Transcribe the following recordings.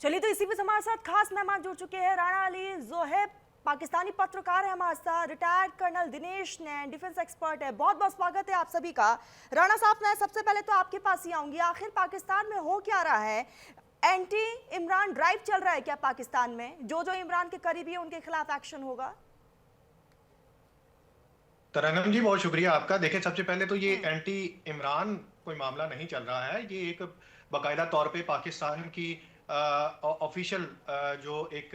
चलिए, तो इसी बीच हमारे साथ खास मेहमान जुड़ चुके हैं। राणा अली जोहेब पाकिस्तानी पत्रकार है हमारे साथ, रिटायर्ड कर्नल दिनेश नैन डिफेंस एक्सपर्ट है। बहुत बहुत स्वागत है आप सभी का। राणा साहब, मैं सबसे पहले तो आपके पास ही आऊंगी। आखिर पाकिस्तान में हो क्या रहा है? एंटी इमरान ड्राइव चल रहा है क्या पाकिस्तान में? जो जो इमरान के करीबी है उनके खिलाफ एक्शन होगा? तरन्नुम जी, बहुत शुक्रिया आपका। देखिए, सबसे पहले तो ये एंटी इमरान कोई मामला नहीं चल रहा है। ये एक बाकायदा तौर पे पाकिस्तान की ऑफिशियल जो एक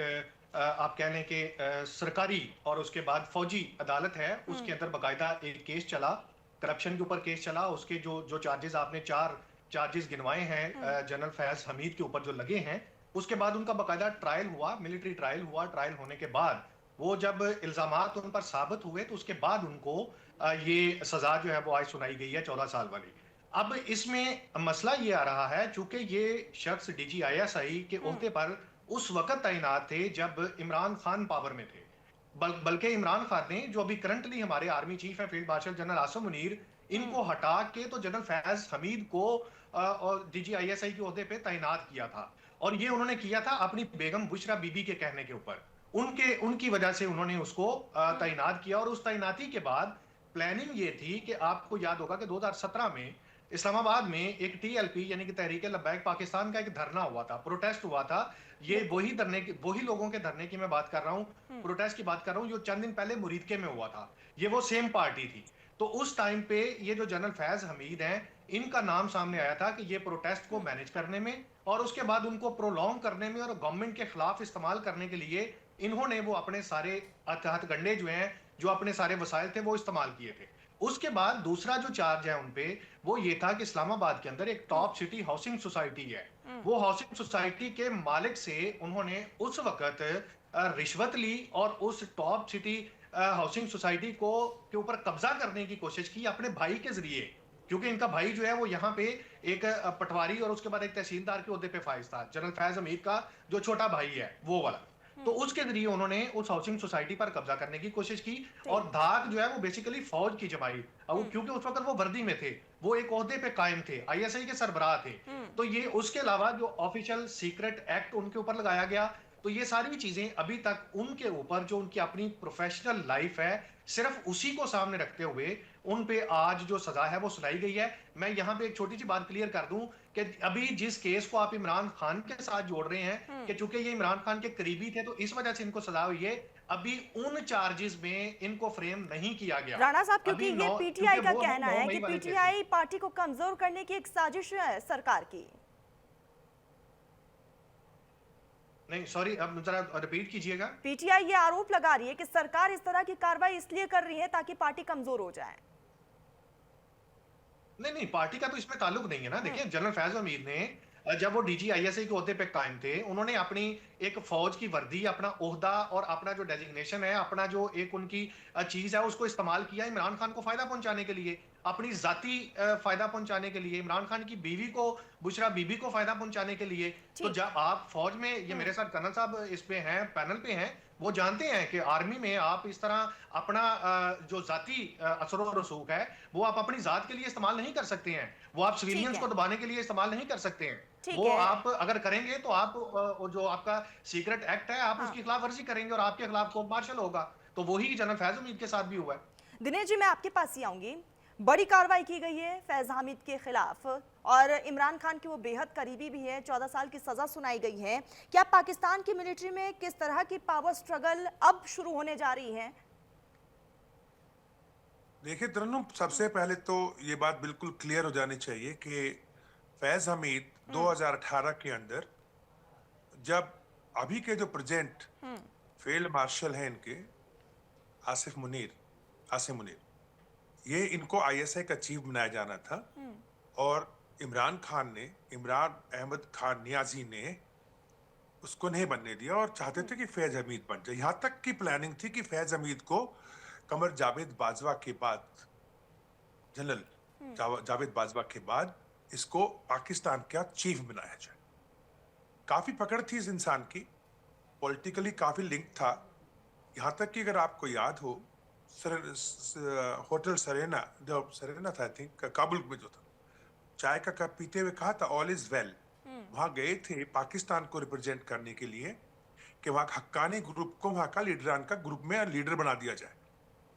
आप कह लें कि सरकारी और उसके बाद फौजी अदालत है, उसके अंदर बाकायदा एक केस चला, करप्शन के ऊपर केस चला। उसके जो जो चार्जेस आपने 4 चार्जेस गिनवाए हैं जनरल फैज हमीद के ऊपर जो लगे हैं, उसके बाद उनका बाकायदा ट्रायल हुआ, मिलिट्री ट्रायल हुआ। ट्रायल होने के बाद वो जब इल्जामात उन पर साबित हुए तो उसके बाद उनको ये सजा जो है वो आज सुनाई गई है 14 साल वाली। अब इसमें मसला ये आ रहा है, चूंकि ये शख्स DGISI के ओहदे पर उस वक्त तैनात थे जब इमरान खान पावर में थे। बल्कि इमरान खान ने, जो अभी करंटली हमारे आर्मी चीफ है field marshal general Asim Munir, इनको हटा के तो जनरल फैज हमीद को और DGISI के ओहदे पे तैनात किया था। और ये उन्होंने किया था अपनी बेगम बुशरा बीबी के कहने के ऊपर। उनकी वजह से उन्होंने उसको तैनात किया। और उस तैनाती के बाद प्लानिंग ये थी कि आपको याद होगा कि 2017 में इस्लामाबाद में एक TLP यानी कि तहरीक लब्बैक पाकिस्तान का एक धरना हुआ था, प्रोटेस्ट हुआ था। ये वही लोगों के धरने की मैं बात कर रहा हूँ, प्रोटेस्ट की बात कर रहा हूँ, जो चंद दिन पहले मुरीदके में हुआ था। ये वो सेम पार्टी थी। तो उस टाइम पे ये जो जनरल फैज हमीद हैं, इनका नाम सामने आया था कि ये प्रोटेस्ट को मैनेज करने में और उसके बाद उनको प्रोलॉन्ग करने में और गवर्नमेंट के खिलाफ इस्तेमाल करने के लिए इन्होंने वो अपने सारे हथकंडे जो हैं, जो अपने सारे वसाइल थे, वो इस्तेमाल किए थे। उसके बाद दूसरा जो चार्ज है उनपे, वो ये था कि इस्लामाबाद के अंदर एक टॉप सिटी हाउसिंग सोसाइटी है। वो हाउसिंग सोसाइटी के मालिक से उन्होंने उस वक्त रिश्वत ली और उस टॉप सिटी हाउसिंग सोसाइटी को के ऊपर कब्जा करने की कोशिश की अपने भाई के जरिए। क्योंकि इनका भाई जो है वो यहाँ पे एक पटवारी और उसके बाद एक तहसीलदार के ओहदे पे फाइज था, जनरल फैज हमीद का जो छोटा भाई है वो वाला। तो उसके जरिए उन्होंने उस हाउसिंग सोसाइटी पर कब्जा करने की कोशिश की। और धाक जो है वो बेसिकली फौज की जमाई, क्योंकि उस वक्त वो वर्दी में थे, वो एक ओहदे पे कायम थे, ISI के सरबराह थे। तो ये उसके अलावा जो ऑफिशियल सीक्रेट एक्ट उनके ऊपर लगाया गया। तो ये सारी चीजें अभी तक उनके ऊपर, जो उनकी अपनी प्रोफेशनल लाइफ है, सिर्फ उसी को सामने रखते हुए उन पे आज जो सजा है वो सुनाई गई है। मैं यहाँ पे एक छोटी सी बात क्लियर कर दूं कि अभी जिस केस को आप इमरान खान के साथ जोड़ रहे हैं कि चूंकि ये इमरान खान के करीबी थे तो इस वजह से इनको सजा हुई है, अभी उन चार्जेस में इनको फ्रेम नहीं किया गया। राणा साहब, क्योंकि अभी ये क्योंकि PTI का वो कहना 9 है मई कि वाले केस PTI पार्टी को कमजोर करने की एक साजिश है सरकार की। नहीं, सॉरी, अब जरा रिपीट कीजिएगा। PTI ये आरोप लगा रही है कि सरकार इस तरह की कार्रवाई इसलिए कर रही है ताकि पार्टी कमजोर हो जाए। नहीं नहीं, पार्टी का तो इसमें ताल्लुक नहीं है ना। देखिए, जनरल फैज हमीद ने जब वो DGISI के ओहदे पे कायम थे, उन्होंने अपनी एक फौज की वर्दी, अपना ओहदा और अपना जो डेजिग्नेशन है, अपना जो एक उनकी चीज है, उसको इस्तेमाल किया इमरान खान को फायदा पहुंचाने के लिए, अपनी जाती फायदा पहुंचाने के लिए, इमरान खान की बीवी को, बुशरा बीबी को फायदा पहुंचाने के लिए। तो जब आप फौज में, ये मेरे साथ कर्नल साहब इस पे हैं, पैनल पे हैं, वो जानते हैं कि आर्मी में आप इस तरह अपना जो जाती असर और रसूख है, वो आप अपनी जात के लिए इस्तेमाल नहीं कर सकते हैं। वो आप ठीक सिविलियंस है, को दबाने के लिए इस्तेमाल नहीं कर सकते हैं। ठीक वो है। आप अगर करेंगे तो आप जो आपका सीक्रेट एक्ट है, आप हाँ, उसकी खिलाफ वर्जी करेंगे और आपके खिलाफ कोर्ट मार्शल होगा। तो वही जनरल फैज हमीद के साथ भी हुआ है। दिनेश जी, मैं आपके पास ही आऊंगी। बड़ी कार्रवाई की गई है फैज हामिद के खिलाफ और इमरान खान की वो बेहद करीबी भी है, 14 साल की सजा सुनाई गई है। क्या पाकिस्तान की मिलिट्री में किस तरह की पावर स्ट्रगल अब शुरू होने जा रही है? देखिए तरन्नुम, सबसे पहले तो ये बात बिल्कुल क्लियर हो जानी चाहिए कि फैज हमीद 2018 के अंदर, जब अभी के जो प्रेजेंट फील्ड मार्शल हैं इनके, आसिम मुनीर, ये इनको ISI का चीफ बनाया जाना था। और इमरान अहमद खान नियाजी ने उसको नहीं बनने दिया और चाहते थे कि फैज हमीद बन जाए। यहां तक की प्लानिंग थी कि फैज हमीद को कमर जावेद बाजवा के बाद, जनरल जावेद बाजवा के बाद, इसको पाकिस्तान का चीफ बनाया जाए। काफी पकड़ थी इस इंसान की, पॉलिटिकली काफी लिंक था। यहां तक कि अगर आपको याद हो, होटल सरेना था, आई थिंक, काबुल में जो था, चाय का कप पीते हुए कहा था ऑल इज वेल, वहां गए थे पाकिस्तान को रिप्रेजेंट करने के लिए कि वहां हक्कानी ग्रुप को वहां का लीडरान का ग्रुप में लीडर बना दिया जाए।